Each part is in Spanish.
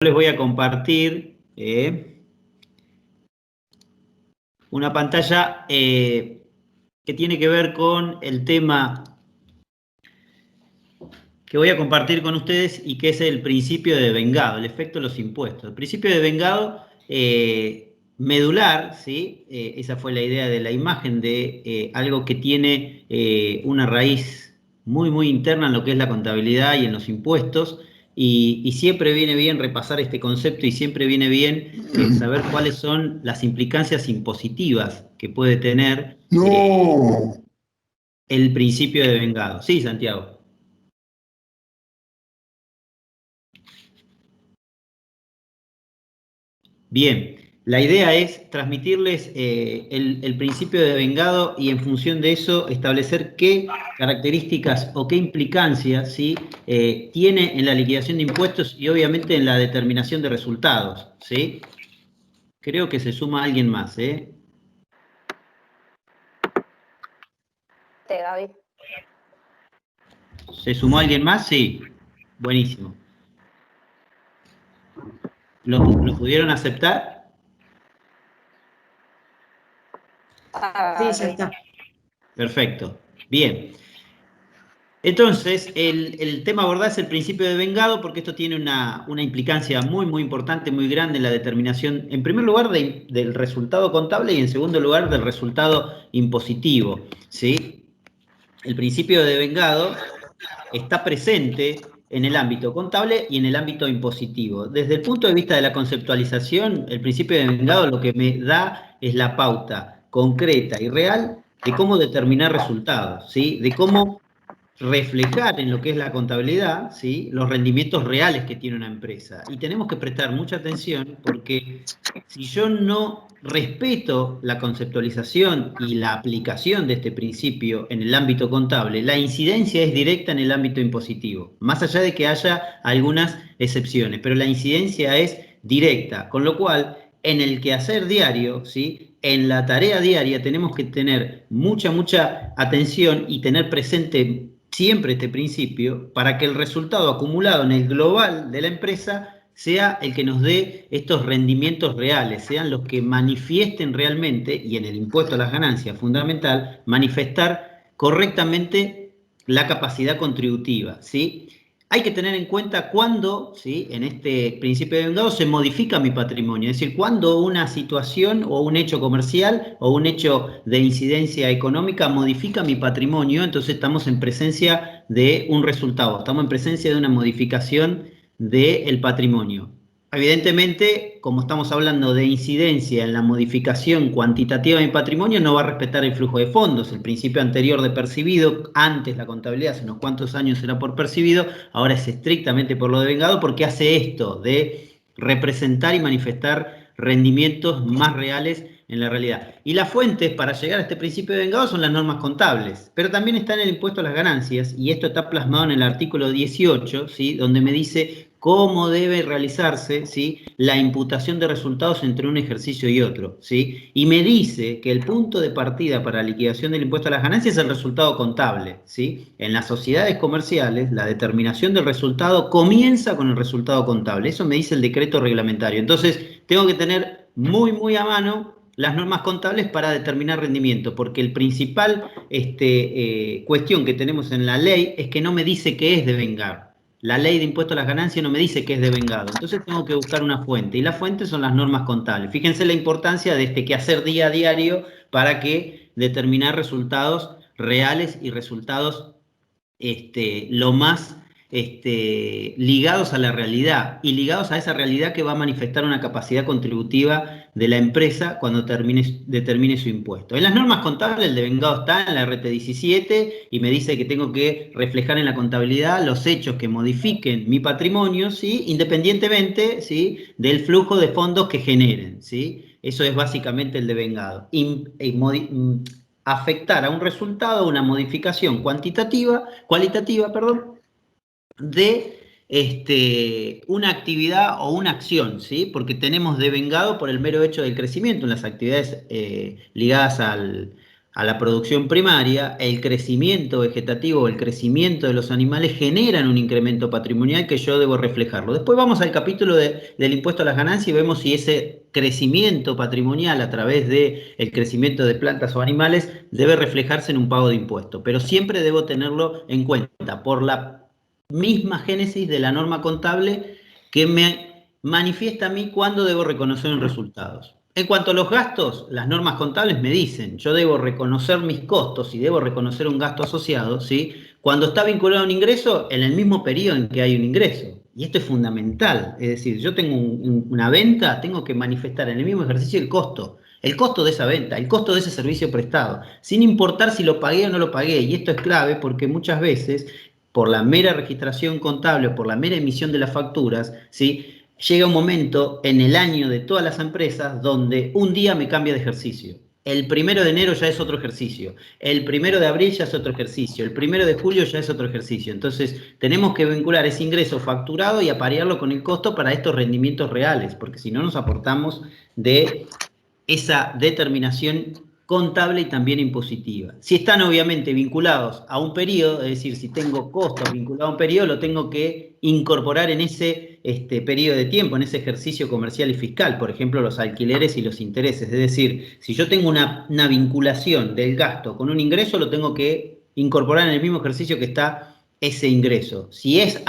Les voy a compartir una pantalla que tiene que ver con el tema que voy a compartir con ustedes y que es el principio de Vengado, el efecto de los impuestos. El principio de Vengado medular, ¿sí? Esa fue la idea de la imagen de algo que tiene una raíz muy interna en lo que es la contabilidad y en los impuestos. Y siempre viene bien repasar este concepto y siempre viene bien saber cuáles son las implicancias impositivas que puede tener el principio de Vengado. Sí, Santiago. Bien, la idea es transmitirles el principio de Vengado y en función de eso establecer qué características o qué implicancias, ¿sí? Tiene en la liquidación de impuestos y obviamente en la determinación de resultados, ¿sí? Creo que se suma alguien más, ¿eh? Gaby. ¿Se sumó alguien más? Sí. Buenísimo. ¿Lo pudieron aceptar? Sí, ya está. Perfecto. Bien. Entonces, el tema a abordar es el principio de Vengado, porque esto tiene una implicancia muy importante, muy grande en la determinación, en primer lugar, del resultado contable y en segundo lugar, del resultado impositivo, ¿sí? El principio de Vengado está presente en el ámbito contable y en el ámbito impositivo. Desde el punto de vista de la conceptualización, el principio de Vengado lo que me da es la pauta concreta y real de cómo determinar resultados, ¿sí? De cómo reflejar en lo que es la contabilidad, ¿sí? Los rendimientos reales que tiene una empresa. Y tenemos que prestar mucha atención porque si yo no respeto la conceptualización y la aplicación de este principio en el ámbito contable, la incidencia es directa en el ámbito impositivo, más allá de que haya algunas excepciones, pero la incidencia es directa, con lo cual en el quehacer diario, ¿sí? En la tarea diaria tenemos que tener mucha atención y tener presente siempre este principio para que el resultado acumulado en el global de la empresa sea el que nos dé estos rendimientos reales, sean los que manifiesten realmente, y en el impuesto a las ganancias fundamental, manifestar correctamente la capacidad contributiva, ¿sí? Hay que tener en cuenta cuándo, ¿sí? En este principio de Vengado se modifica mi patrimonio, es decir, cuándo una situación o un hecho comercial o un hecho de incidencia económica modifica mi patrimonio, entonces estamos en presencia de un resultado, estamos en presencia de una modificación del patrimonio. Evidentemente, como estamos hablando de incidencia en la modificación cuantitativa de mi patrimonio, no va a respetar el flujo de fondos. El principio anterior de percibido, antes la contabilidad, hace unos cuantos años era por percibido, ahora es estrictamente por lo devengado, porque hace esto de representar y manifestar rendimientos más reales en la realidad. Y las fuentes para llegar a este principio de vengado son las normas contables, pero también está en el impuesto a las ganancias, y esto está plasmado en el artículo 18, ¿sí? Donde me dice cómo debe realizarse, ¿sí? La imputación de resultados entre un ejercicio y otro, ¿sí? Y me dice que el punto de partida para la liquidación del impuesto a las ganancias es el resultado contable, ¿sí? En las sociedades comerciales, la determinación del resultado comienza con el resultado contable. Eso me dice el decreto reglamentario. Entonces, tengo que tener muy a mano las normas contables para determinar rendimiento, porque el principal cuestión que tenemos en la ley es que no me dice qué es devengar. La ley de impuesto a las ganancias no me dice que es devengado, entonces tengo que buscar una fuente, y la fuente son las normas contables. Fíjense la importancia de este quehacer día a diario para que determinar resultados reales y resultados lo más ligados a la realidad y ligados a esa realidad que va a manifestar una capacidad contributiva de la empresa cuando determine su impuesto. En las normas contables el devengado está en la RT 17 y me dice que tengo que reflejar en la contabilidad los hechos que modifiquen mi patrimonio, ¿sí? Independientemente, ¿sí? Del flujo de fondos que generen, ¿sí? Eso es básicamente el devengado. Afectar a un resultado, una modificación cualitativa, de una actividad o una acción, ¿sí? Porque tenemos devengado por el mero hecho del crecimiento en las actividades ligadas a la producción primaria, el crecimiento vegetativo o el crecimiento de los animales generan un incremento patrimonial que yo debo reflejarlo. Después vamos al capítulo del impuesto a las ganancias y vemos si ese crecimiento patrimonial a través del crecimiento de plantas o animales debe reflejarse en un pago de impuesto. Pero siempre debo tenerlo en cuenta por la misma génesis de la norma contable que me manifiesta a mí cuándo debo reconocer en resultados. En cuanto a los gastos, las normas contables me dicen, yo debo reconocer mis costos y debo reconocer un gasto asociado, ¿sí? Cuando está vinculado a un ingreso, en el mismo periodo en que hay un ingreso. Y esto es fundamental, es decir, yo tengo una venta, tengo que manifestar en el mismo ejercicio el costo de esa venta, el costo de ese servicio prestado, sin importar si lo pagué o no lo pagué. Y esto es clave porque muchas veces, por la mera registración contable o por la mera emisión de las facturas, ¿sí? Llega un momento en el año de todas las empresas donde un día me cambia de ejercicio. El 1 de enero ya es otro ejercicio, el 1 de abril ya es otro ejercicio, el 1 de julio ya es otro ejercicio. Entonces tenemos que vincular ese ingreso facturado y aparearlo con el costo para estos rendimientos reales, porque si no nos aportamos de esa determinación contable y también impositiva. Si están obviamente vinculados a un periodo, es decir, si tengo costos vinculados a un periodo, lo tengo que incorporar en ese periodo de tiempo, en ese ejercicio comercial y fiscal, por ejemplo, los alquileres y los intereses. Es decir, si yo tengo una vinculación del gasto con un ingreso, lo tengo que incorporar en el mismo ejercicio que está ese ingreso. Si es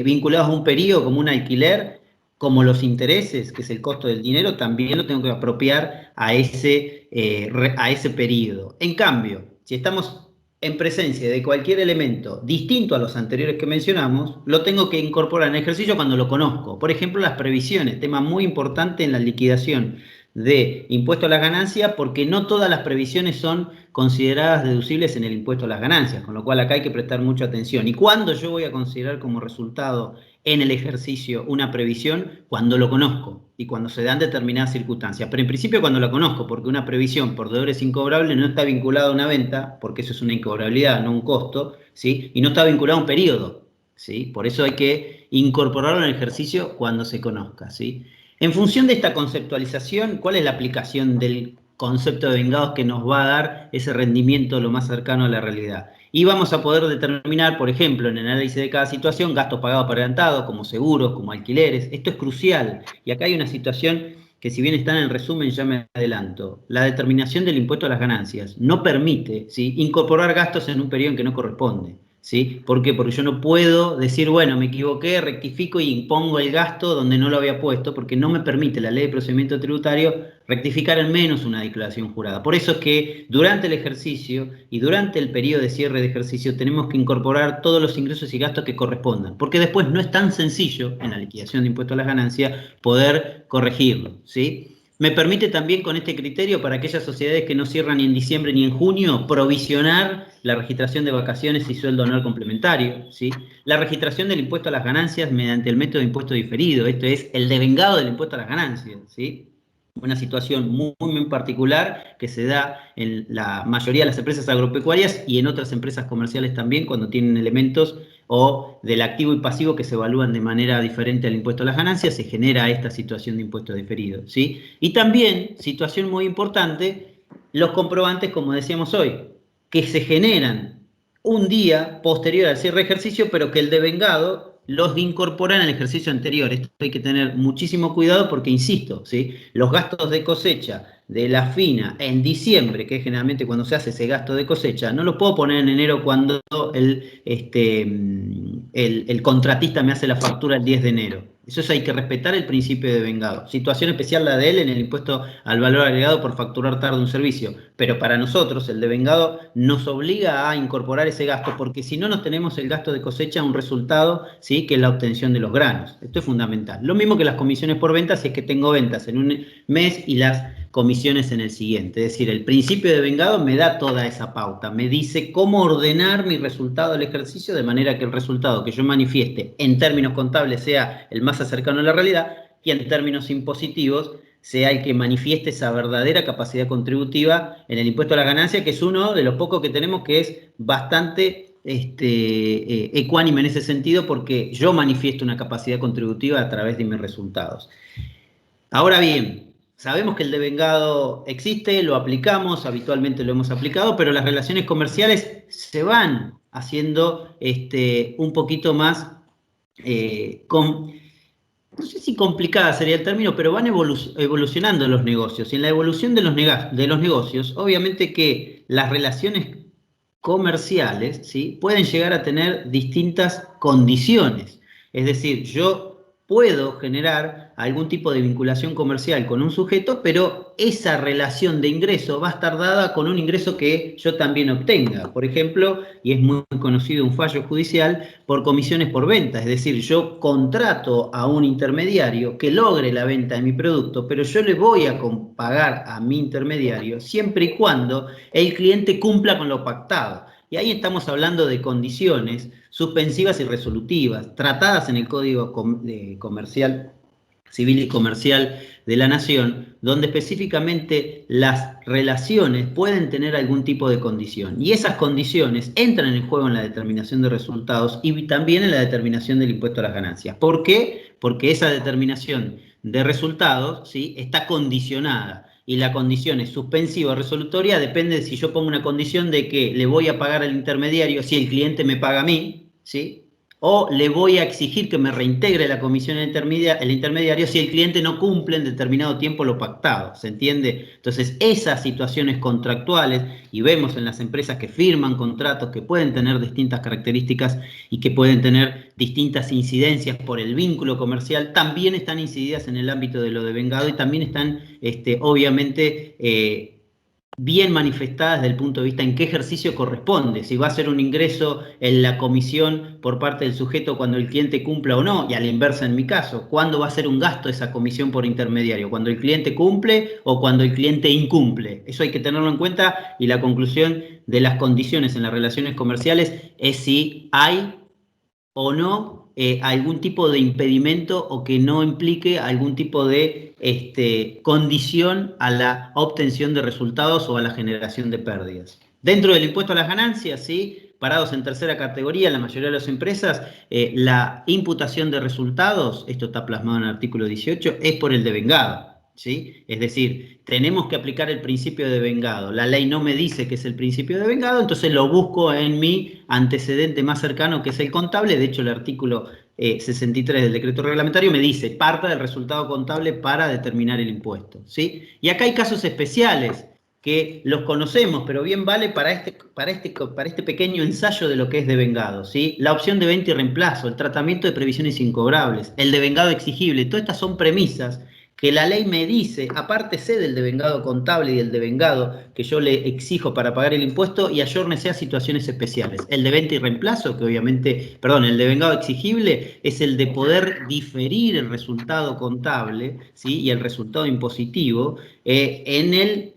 vinculado a un periodo como un alquiler, como los intereses, que es el costo del dinero, también lo tengo que apropiar a ese periodo. En cambio, si estamos en presencia de cualquier elemento distinto a los anteriores que mencionamos, lo tengo que incorporar en el ejercicio cuando lo conozco. Por ejemplo, las previsiones, tema muy importante en la liquidación de impuesto a las ganancias, porque no todas las previsiones son consideradas deducibles en el impuesto a las ganancias, con lo cual acá hay que prestar mucha atención. ¿Y cuándo yo voy a considerar como resultado en el ejercicio una previsión? Cuando lo conozco y cuando se dan determinadas circunstancias. Pero en principio cuando lo conozco, porque una previsión por deudores incobrables no está vinculada a una venta, porque eso es una incobrabilidad, no un costo, ¿sí? Y no está vinculada a un periodo, ¿sí? Por eso hay que incorporarlo en el ejercicio cuando se conozca, ¿sí? En función de esta conceptualización, ¿cuál es la aplicación del concepto de vengados que nos va a dar ese rendimiento lo más cercano a la realidad? Y vamos a poder determinar, por ejemplo, en el análisis de cada situación, gastos pagados por adelantado, como seguros, como alquileres. Esto es crucial. Y acá hay una situación que, si bien está en el resumen, ya me adelanto. La determinación del impuesto a las ganancias no permite, ¿sí?, incorporar gastos en un periodo en que no corresponde. ¿Sí? ¿Por qué? Porque yo no puedo decir, bueno, me equivoqué, rectifico y impongo el gasto donde no lo había puesto, porque no me permite la ley de procedimiento tributario rectificar al menos una declaración jurada. Por eso es que durante el ejercicio y durante el periodo de cierre de ejercicio tenemos que incorporar todos los ingresos y gastos que correspondan, porque después no es tan sencillo en la liquidación de impuestos a las ganancias poder corregirlo, ¿sí? Me permite también, con este criterio, para aquellas sociedades que no cierran ni en diciembre ni en junio, provisionar la registración de vacaciones y sueldo anual complementario, ¿sí? La registración del impuesto a las ganancias mediante el método de impuesto diferido, esto es el devengado del impuesto a las ganancias, ¿sí? Una situación muy, muy particular que se da en la mayoría de las empresas agropecuarias y en otras empresas comerciales también, cuando tienen elementos o del activo y pasivo que se evalúan de manera diferente al impuesto a las ganancias, se genera esta situación de impuesto diferido, ¿sí? Y también, situación muy importante, los comprobantes, como decíamos hoy, que se generan un día posterior al cierre de ejercicio, pero que el devengado los incorpora en el ejercicio anterior. Esto hay que tener muchísimo cuidado porque, insisto, ¿sí?, los gastos de cosecha de la fina en diciembre, que es generalmente cuando se hace ese gasto de cosecha, no lo puedo poner en enero cuando el contratista me hace la factura el 10 de enero. Eso hay que respetar el principio de devengado. Situación especial la de él en el impuesto al valor agregado por facturar tarde un servicio. Pero para nosotros el devengado nos obliga a incorporar ese gasto, porque si no, nos tenemos el gasto de cosecha, un resultado, ¿sí?, que es la obtención de los granos. Esto es fundamental. Lo mismo que las comisiones por ventas, si es que tengo ventas en un mes y las comisiones en el siguiente. Es decir, el principio de vengado me da toda esa pauta, me dice cómo ordenar mi resultado del ejercicio de manera que el resultado que yo manifieste en términos contables sea el más cercano a la realidad y en términos impositivos sea el que manifieste esa verdadera capacidad contributiva en el impuesto a las ganancias, que es uno de los pocos que tenemos que es bastante ecuánime en ese sentido, porque yo manifiesto una capacidad contributiva a través de mis resultados. Ahora bien, sabemos que el devengado existe, lo aplicamos, habitualmente lo hemos aplicado, pero las relaciones comerciales se van haciendo un poquito más, no sé si complicada sería el término, pero van evolucionando los negocios. Y en la evolución de los negocios, obviamente que las relaciones comerciales, ¿sí?, pueden llegar a tener distintas condiciones. Es decir, yo puedo generar algún tipo de vinculación comercial con un sujeto, pero esa relación de ingreso va a estar dada con un ingreso que yo también obtenga. Por ejemplo, y es muy conocido un fallo judicial, por comisiones por venta. Es decir, yo contrato a un intermediario que logre la venta de mi producto, pero yo le voy a pagar a mi intermediario siempre y cuando el cliente cumpla con lo pactado. Y ahí estamos hablando de condiciones suspensivas y resolutivas, tratadas en el Código Comercial, Civil y Comercial de la Nación, donde específicamente las relaciones pueden tener algún tipo de condición. Y esas condiciones entran en juego en la determinación de resultados y también en la determinación del impuesto a las ganancias. ¿Por qué? Porque esa determinación de resultados, ¿sí?, está condicionada. Y la condición es suspensiva o resolutoria, depende de si yo pongo una condición de que le voy a pagar al intermediario si el cliente me paga a mí, ¿sí?, o le voy a exigir que me reintegre la comisión el intermediario si el cliente no cumple en determinado tiempo lo pactado, ¿se entiende? Entonces, esas situaciones contractuales, y vemos en las empresas que firman contratos que pueden tener distintas características y que pueden tener distintas incidencias por el vínculo comercial, también están incididas en el ámbito de lo devengado y también están, obviamente, bien manifestadas desde el punto de vista en qué ejercicio corresponde, si va a ser un ingreso en la comisión por parte del sujeto cuando el cliente cumpla o no, y a la inversa en mi caso, cuándo va a ser un gasto esa comisión por intermediario, cuando el cliente cumple o cuando el cliente incumple. Eso hay que tenerlo en cuenta y la conclusión de las condiciones en las relaciones comerciales es si hay o no algún tipo de impedimento o que no implique algún tipo de condición a la obtención de resultados o a la generación de pérdidas. Dentro del impuesto a las ganancias, ¿sí?, parados en tercera categoría, la mayoría de las empresas, la imputación de resultados, esto está plasmado en el artículo 18, es por el devengado, ¿sí? Es decir, tenemos que aplicar el principio de devengado. La ley no me dice que es el principio de devengado, entonces lo busco en mi antecedente más cercano, que es el contable. De hecho, el artículo 63 del decreto reglamentario me dice, parta del resultado contable para determinar el impuesto, ¿sí? Y acá hay casos especiales que los conocemos, pero bien vale para este pequeño ensayo de lo que es devengado, ¿sí? La opción de venta y reemplazo, el tratamiento de previsiones incobrables, el devengado exigible, todas estas son premisas que la ley me dice, apártese del devengado contable y del devengado que yo le exijo para pagar el impuesto y ayórnese a situaciones especiales. El de venta y reemplazo, que obviamente, perdón, el devengado exigible es el de poder diferir el resultado contable, ¿sí?, y el resultado impositivo en el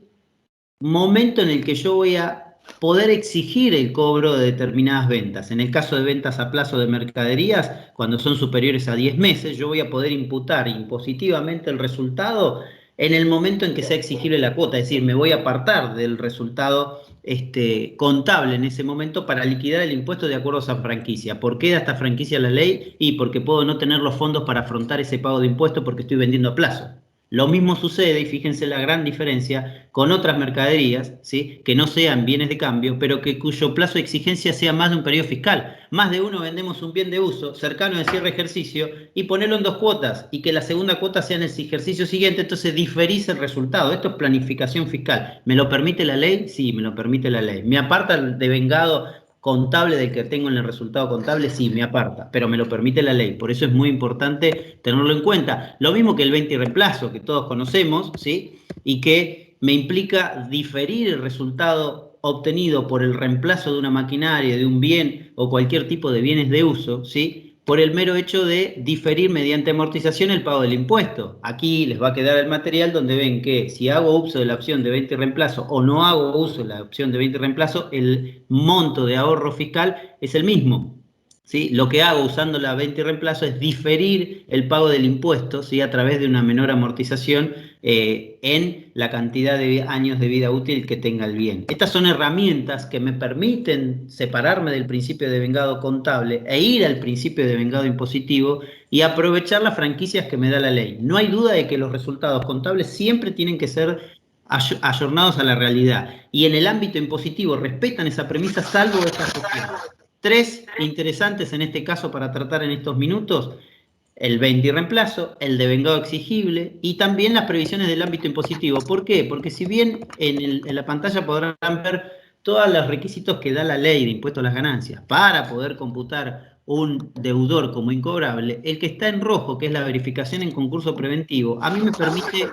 momento en el que yo voy a poder exigir el cobro de determinadas ventas. En el caso de ventas a plazo de mercaderías, cuando son superiores a 10 meses, yo voy a poder imputar impositivamente el resultado en el momento en que sea exigible la cuota, es decir, me voy a apartar del resultado contable en ese momento para liquidar el impuesto de acuerdo a esa franquicia. ¿Por qué da esta franquicia la ley? Y porque puedo no tener los fondos para afrontar ese pago de impuestos porque estoy vendiendo a plazo. Lo mismo sucede, y fíjense la gran diferencia, con otras mercaderías, ¿sí?, que no sean bienes de cambio, pero cuyo plazo de exigencia sea más de un periodo fiscal. Más de uno vendemos un bien de uso cercano al cierre de ejercicio y ponerlo en 2 cuotas y que la segunda cuota sea en el ejercicio siguiente, entonces diferís el resultado. Esto es planificación fiscal. ¿Me lo permite la ley? Sí, me lo permite la ley. ¿Me aparta el devengado contable del que tengo en el resultado contable? Sí, me aparta, pero me lo permite la ley. Por eso es muy importante tenerlo en cuenta. Lo mismo que el venta y reemplazo, que todos conocemos, ¿sí?, y que me implica diferir el resultado obtenido por el reemplazo de una maquinaria, de un bien o cualquier tipo de bienes de uso, ¿sí?, por el mero hecho de diferir mediante amortización el pago del impuesto. Aquí les va a quedar el material donde ven que si hago uso de la opción de venta y reemplazo o no hago uso de la opción de venta y reemplazo, el monto de ahorro fiscal es el mismo. ¿sí? Lo que hago usando la venta y reemplazo es diferir el pago del impuesto, ¿sí? A través de una menor amortización en la cantidad de años de vida útil que tenga el bien. Estas son herramientas que me permiten separarme del principio de vengado contable e ir al principio de vengado impositivo y aprovechar las franquicias que me da la ley. No hay duda de que los resultados contables siempre tienen que ser ayornados a la realidad, y en el ámbito impositivo respetan esa premisa, salvo estas cuestiones. Tres interesantes en este caso para tratar en estos minutos: el venta y reemplazo, el devengado exigible y también las previsiones del ámbito impositivo. ¿Por qué? Porque si bien en la pantalla podrán ver todos los requisitos que da la ley de impuesto a las ganancias para poder computar un deudor como incobrable, el que está en rojo, que es la verificación en concurso preventivo, a mí me permite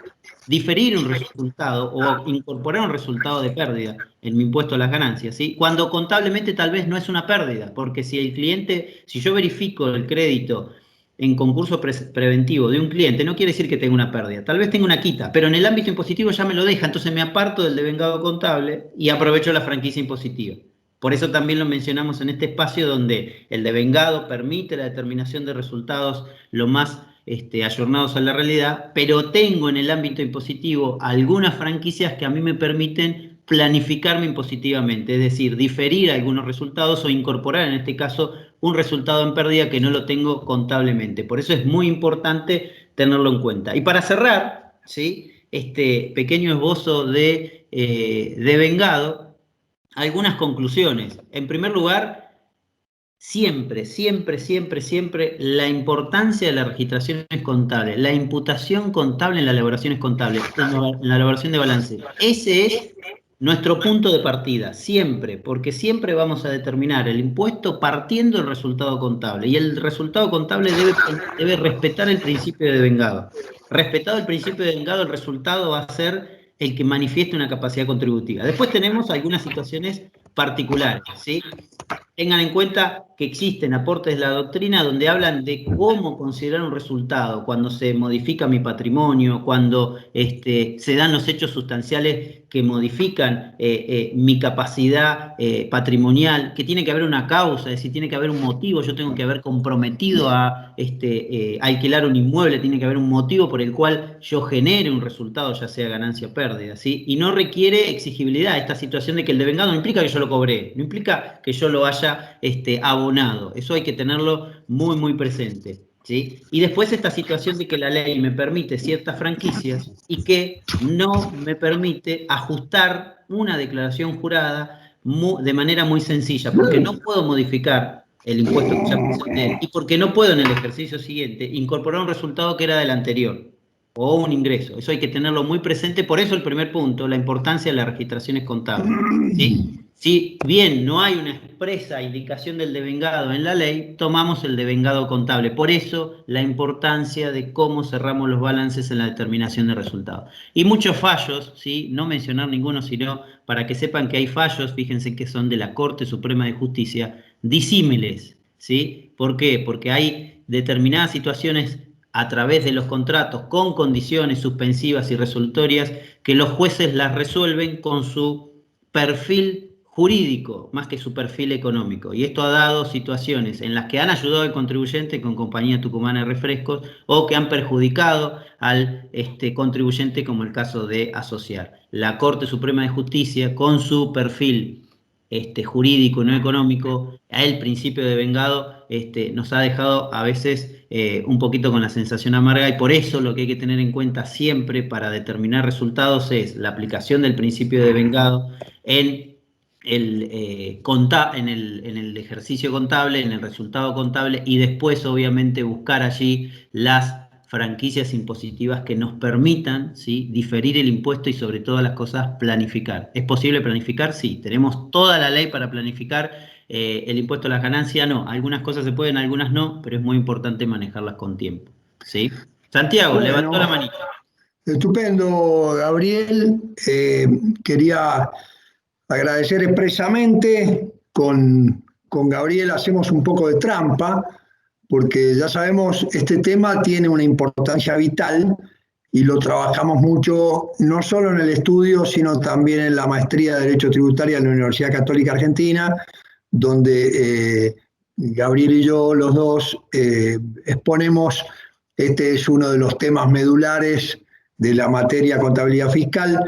diferir un resultado o incorporar un resultado de pérdida en mi impuesto a las ganancias, ¿sí? Cuando contablemente tal vez no es una pérdida, porque si el cliente, si yo verifico el crédito en concurso preventivo de un cliente, no quiere decir que tenga una pérdida, tal vez tenga una quita, pero en el ámbito impositivo ya me lo deja, entonces me aparto del devengado contable y aprovecho la franquicia impositiva. Por eso también lo mencionamos en este espacio, donde el devengado permite la determinación de resultados lo más ayornados a la realidad, pero tengo en el ámbito impositivo algunas franquicias que a mí me permiten planificarme impositivamente, es decir, diferir algunos resultados o incorporar en este caso un resultado en pérdida que no lo tengo contablemente. Por eso es muy importante tenerlo en cuenta. Y para cerrar, ¿sí?, este pequeño esbozo de vengado, algunas conclusiones. En primer lugar, siempre, siempre, siempre, siempre la importancia de las registraciones contables, la imputación contable en las elaboraciones contables, en la elaboración de balance. Ese es nuestro punto de partida, siempre, porque siempre vamos a determinar el impuesto partiendo del resultado contable, y el resultado contable debe respetar el principio de vengado. Respetado el principio de vengado, el resultado va a ser el que manifieste una capacidad contributiva. Después tenemos algunas situaciones particulares, ¿sí? Tengan en cuenta que existen aportes de la doctrina donde hablan de cómo considerar un resultado cuando se modifica mi patrimonio, cuando se dan los hechos sustanciales que modifican mi capacidad patrimonial, que tiene que haber una causa, es decir, tiene que haber un motivo. Yo tengo que haber comprometido a alquilar un inmueble, tiene que haber un motivo por el cual yo genere un resultado, ya sea ganancia o pérdida, ¿sí? Y no requiere exigibilidad. Esta situación de que el devengado no implica que yo lo cobré, no implica que yo lo haya abonado. Eso hay que tenerlo muy, muy presente, ¿sí? Y después esta situación de que la ley me permite ciertas franquicias y que no me permite ajustar una declaración jurada de manera muy sencilla, porque no puedo modificar el impuesto que ya presenté y porque no puedo en el ejercicio siguiente incorporar un resultado que era del anterior o un ingreso. Eso hay que tenerlo muy presente. Por eso el primer punto, la importancia de las registraciones contables, ¿sí? Si bien no hay una expresa indicación del devengado en la ley, tomamos el devengado contable. Por eso la importancia de cómo cerramos los balances en la determinación de resultados. Y muchos fallos, ¿sí? No mencionar ninguno, sino para que sepan que hay fallos, fíjense que son de la Corte Suprema de Justicia, disímiles, ¿sí? ¿Por qué? Porque hay determinadas situaciones a través de los contratos con condiciones suspensivas y resolutorias que los jueces las resuelven con su perfil jurídico más que su perfil económico, y esto ha dado situaciones en las que han ayudado al contribuyente con Compañía Tucumana de Refrescos o que han perjudicado al contribuyente, como el caso de Asociar. La Corte Suprema de Justicia, con su perfil jurídico y no económico, el principio de vengado nos ha dejado a veces un poquito con la sensación amarga, y por eso lo que hay que tener en cuenta siempre para determinar resultados es la aplicación del principio de vengado en el ejercicio contable, en el resultado contable, y después obviamente buscar allí las franquicias impositivas que nos permitan, ¿sí?, diferir el impuesto y sobre todas las cosas planificar. ¿Es posible planificar? Sí. ¿Tenemos toda la ley para planificar el impuesto a las ganancias? No. Algunas cosas se pueden, algunas no, pero es muy importante manejarlas con tiempo, ¿sí? Santiago, bueno, levantó la manita. Estupendo, Gabriel. Quería agradecer expresamente. Con Gabriel hacemos un poco de trampa, porque ya sabemos, este tema tiene una importancia vital y lo trabajamos mucho, no solo en el estudio, sino también en la maestría de Derecho Tributario en la Universidad Católica Argentina, donde Gabriel y yo, los dos, exponemos, este es uno de los temas medulares de la materia contabilidad fiscal.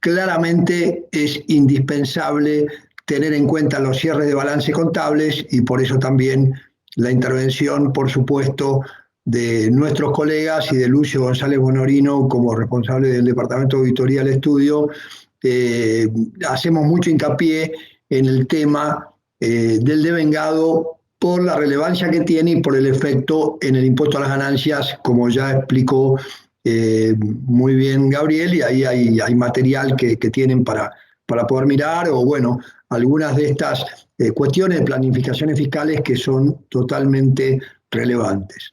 Claramente es indispensable tener en cuenta los cierres de balance contables y por eso también la intervención, por supuesto, de nuestros colegas y de Lucio González Bonorino como responsable del Departamento de Auditoría del Estudio. Hacemos mucho hincapié en el tema del devengado por la relevancia que tiene y por el efecto en el impuesto a las ganancias, como ya explicó muy bien Gabriel, y ahí hay material que tienen para poder mirar, o bueno, algunas de estas cuestiones de planificaciones fiscales que son totalmente relevantes.